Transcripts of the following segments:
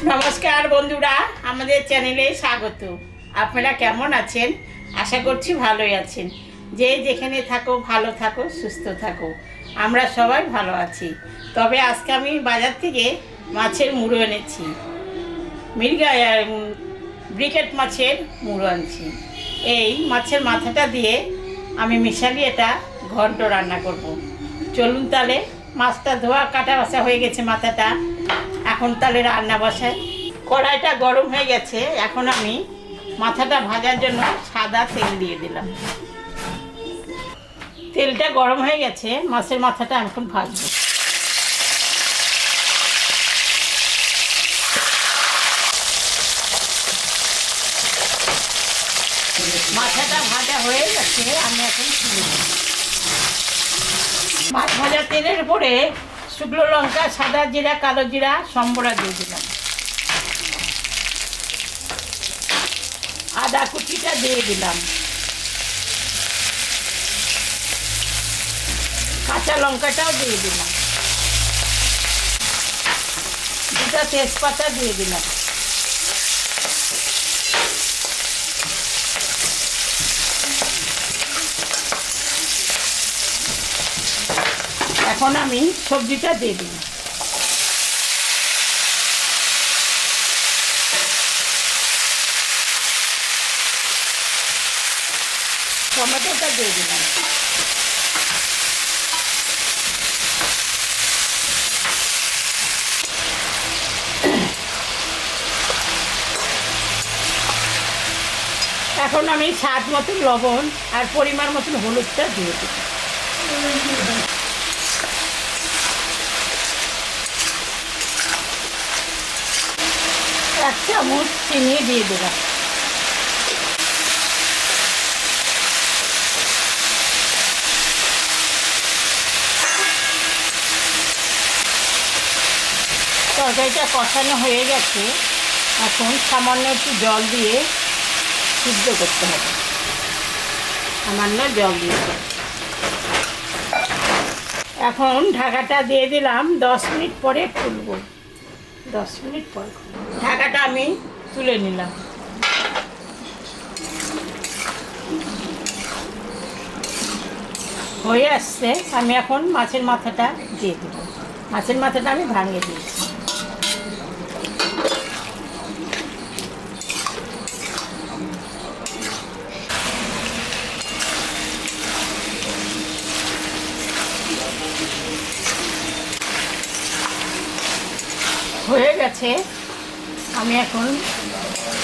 নমস্কার বন্ধুরা, আমাদের চ্যানেলে স্বাগত। আপনারা কেমন আছেন? আশা করছি ভালোই আছেন। যে যেখানে থাকো ভালো থাকো, সুস্থ থাকো। আমরা সবাই ভালো আছি। তবে আজকে আমি বাজার থেকে মাছের মুড়ো এনেছি। ব্রিকেট মাছের মুড়ো আনছি। এই মাছের মাথাটা দিয়ে আমি মিশালি এটা ঘন্ট রান্না করব। চলুন তাহলে, মাছটা ধোয়া কাটা বাছা হয়ে গেছে মাথাটা। এখন তাহলে রান্না বসাই। কড়াইটা গরম হয়ে গেছে। এখন আমি মাথাটা ভাজার জন্য সাদা তেল দিয়ে দিলাম। তেলটা গরম হয়ে গেছে, মাছের মাথাটা এখন ভাজবো। মাথাটা ভাজা হয়ে গেছে, আমি এখন তুলে দেব। মাছ ভাজা তেলের উপরে শুকনো লঙ্কা, সাদা জিরা, কালো জিরা, সম্বরা দিয়ে দিলাম। আদা কুচিটা দিয়ে দিলাম। কাঁচা লঙ্কাটাও দিয়ে দিলাম। দুটা তেজপাতা দিয়ে দিলাম। এখন আমি সবজিটা দিয়ে দিই। টমেটোটা দিয়ে দিলাম। এখন আমি স্বাদ মতন লবণ আর পরিমাণ মতন হলুদটা দিয়ে দিই। এক চামচ চিনি দিয়ে দিলাম। তরকারিটা কষানো হয়ে গেছে। এখন সামান্য একটু জল দিয়ে সিদ্ধ করতে হবে। সামান্য জল দিয়ে এখন ঢাকাটা দিয়ে দিলাম। 10 মিনিট পরে খুলব। 10 মিনিট পর ঢাকাটা আমি তুলে নিলাম। হয়ে আসছে। আমি এখন মাছের মাথাটা দিয়ে দেব। মাছের মাথাটা আমি ভাঙিয়ে দিয়েছি। হয়ে গেছে। আমি এখন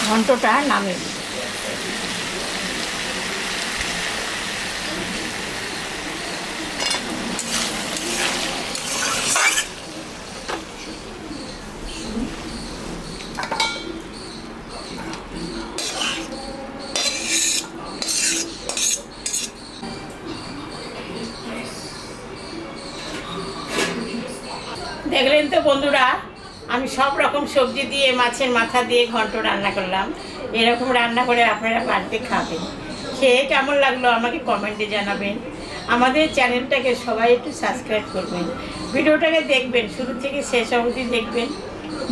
ঘন্টটা নামিয়ে দিই। দেখলেন তো বন্ধুরা, আমি সব রকম সবজি দিয়ে মাছের মাথা দিয়ে ঘন্ট রান্না করলাম। এরকম রান্না করে আপনারা বাড়িতে খাবেন। খেয়ে কেমন লাগলো আমাকে কমেন্টে জানাবেন। আমাদের চ্যানেলটাকে সবাই একটু সাবস্ক্রাইব করবেন। ভিডিওটাকে দেখবেন, শুরু থেকে শেষ অবধি দেখবেন।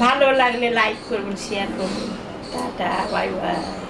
ভালো লাগলে লাইক করবেন, শেয়ার করবেন। Tata, bye bye.